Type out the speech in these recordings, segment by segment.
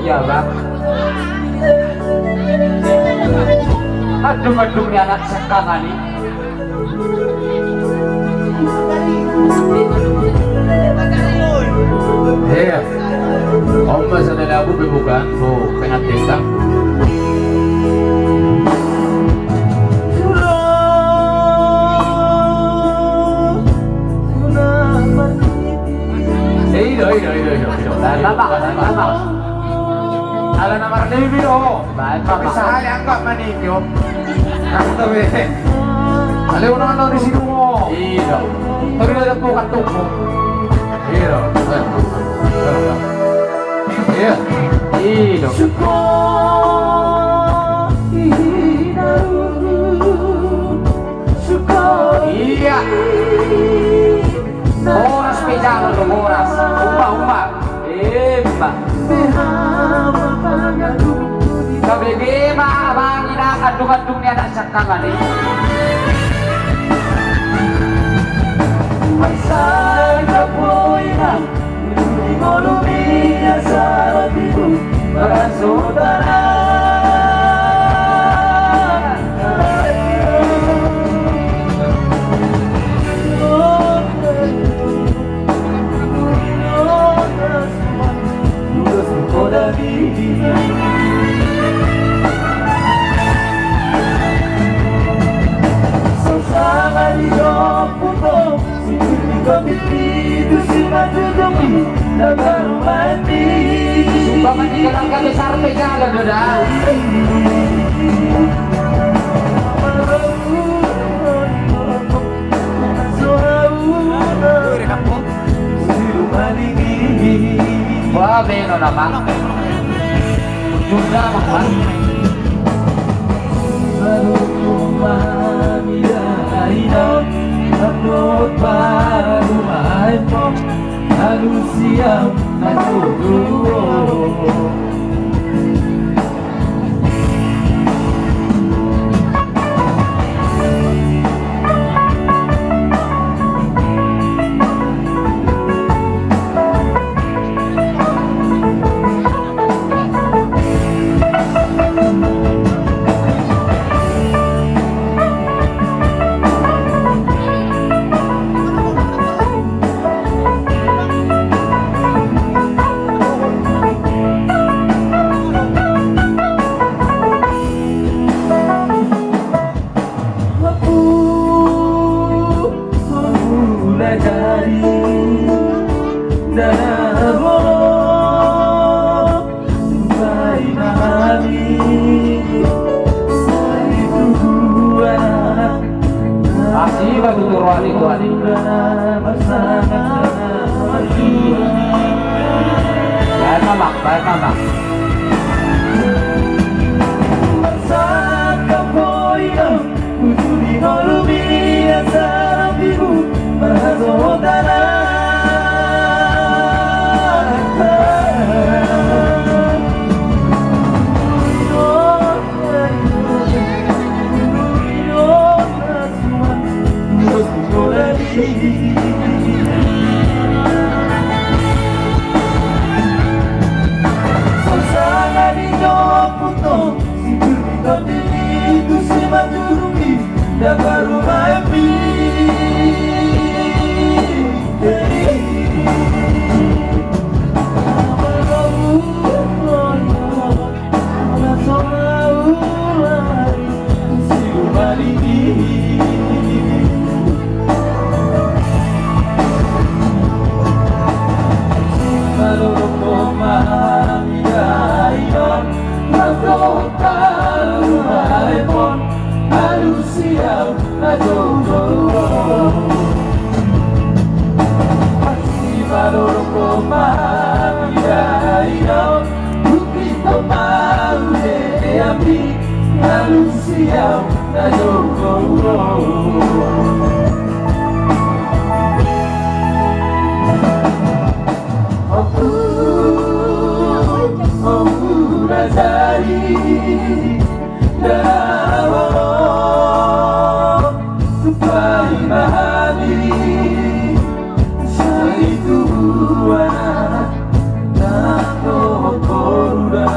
iya bang. Aduh ni anak sekarang nih. Iya. Om masa nila aku bukan. Oh, pengantin tak? Lama. Ala na marlibi o. Pisahali ang kap maninyo. Nakatawi. Aliw na ano ni sino mo. Iyo. Pag nalang po katok mo. Iyo. Iyo. Iyo. Iya. Oras pejalo dong oras. Umah. Emma. Kabebe maabangin na kadung-kadung niya na sa kangali. Masay na po'y na hindi mo lumiya sa rabigo para sotaran. Sumbangan di kalang kami sarpe jalan udah. Wah, beno naman. Juga makan. Baru rumah dia upload para rumah iPhone harus siap dulu. Baik mama. Itu anak tak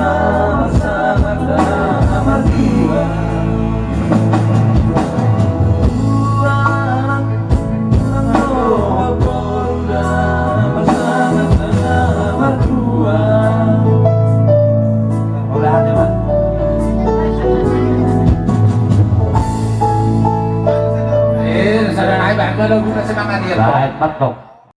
Lagu na semangat dia. Baik, mantap.